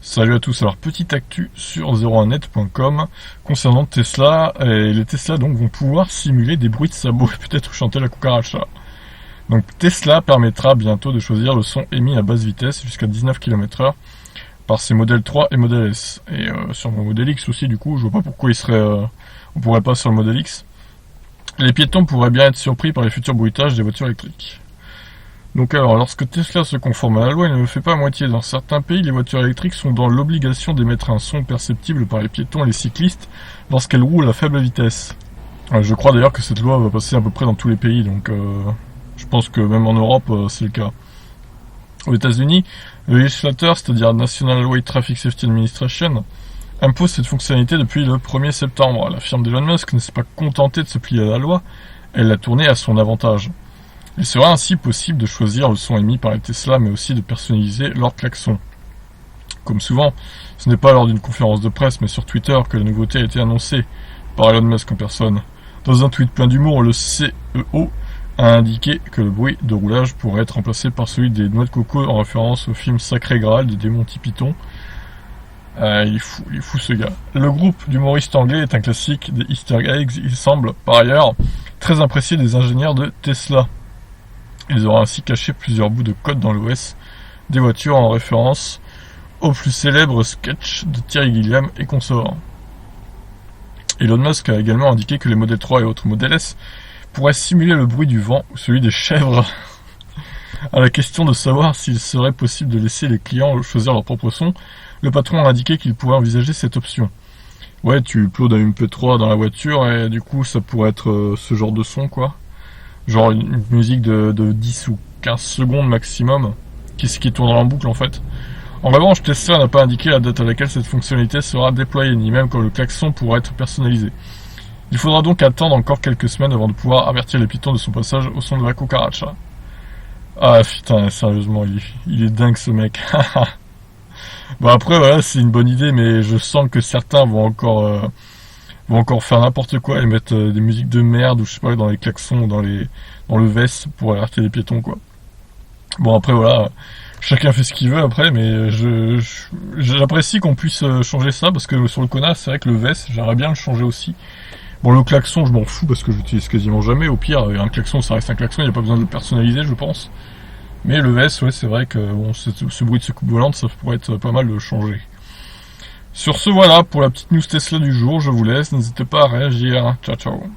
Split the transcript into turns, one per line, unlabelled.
Salut à tous, alors petite actu sur 01net.com concernant Tesla, et les Tesla donc vont pouvoir simuler des bruits de sabots et peut-être chanter la cucaracha. Donc Tesla permettra bientôt de choisir le son émis à basse vitesse jusqu'à 19 km/h par ses modèles 3 et modèle S. Et sur mon modèle X aussi du coup, je vois pas pourquoi on pourrait pas sur le modèle X. Les piétons pourraient bien être surpris par les futurs bruitages des voitures électriques. Donc alors, lorsque Tesla se conforme à la loi, il ne le fait pas à moitié. Dans certains pays, les voitures électriques sont dans l'obligation d'émettre un son perceptible par les piétons et les cyclistes lorsqu'elles roulent à faible vitesse. Je crois d'ailleurs que cette loi va passer à peu près dans tous les pays, donc je pense que même en Europe, c'est le cas. Aux États-Unis, le législateur, c'est-à-dire National Highway Traffic Safety Administration, impose cette fonctionnalité depuis le 1er septembre. La firme d'Elon Musk ne s'est pas contentée de se plier à la loi, elle l'a tournée à son avantage. Il sera ainsi possible de choisir le son émis par les Tesla, mais aussi de personnaliser leur klaxon. Comme souvent, ce n'est pas lors d'une conférence de presse, mais sur Twitter que la nouveauté a été annoncée par Elon Musk en personne. Dans un tweet plein d'humour, le CEO a indiqué que le bruit de roulage pourrait être remplacé par celui des noix de coco en référence au film Sacré Graal des Monty Python. Il est fou ce gars. Le groupe d'humoristes anglais est un classique des Easter eggs. Il semble, par ailleurs, très apprécié des ingénieurs de Tesla. Ils auront ainsi caché plusieurs bouts de code dans l'OS des voitures en référence au plus célèbre sketch de Terry Gilliam et consorts. Elon Musk a également indiqué que les modèles 3 et autres modèles S pourraient simuler le bruit du vent ou celui des chèvres. À la question de savoir s'il serait possible de laisser les clients choisir leur propre son, le patron a indiqué qu'il pourrait envisager cette option. Ouais, tu uploads un MP3 dans la voiture et du coup ça pourrait être ce genre de son quoi. Genre une musique de 10 ou 15 secondes maximum, qui tourne en boucle en fait. En revanche, Tesla n'a pas indiqué la date à laquelle cette fonctionnalité sera déployée, ni même quand le klaxon pourra être personnalisé. Il faudra donc attendre encore quelques semaines avant de pouvoir avertir les piétons de son passage au son de la cucaracha. Ah putain, sérieusement, il est dingue ce mec. Bon après voilà, c'est une bonne idée, mais je sens que certains vont encore faire n'importe quoi et mettre des musiques de merde ou je sais pas dans les klaxons ou dans le VES pour alerter les piétons quoi. Bon après voilà, chacun fait ce qu'il veut après, mais j'apprécie qu'on puisse changer ça parce que sur le Kona c'est vrai que le VES j'aimerais bien le changer aussi. Bon le klaxon je m'en fous parce que je l'utilise quasiment jamais, au pire un klaxon ça reste un klaxon, il n'y a pas besoin de le personnaliser je pense. Mais le VES ouais c'est vrai que bon, ce bruit de secoupe volante ça pourrait être pas mal de le changer. Sur ce, voilà, pour la petite news Tesla du jour, je vous laisse, n'hésitez pas à réagir. Ciao, ciao.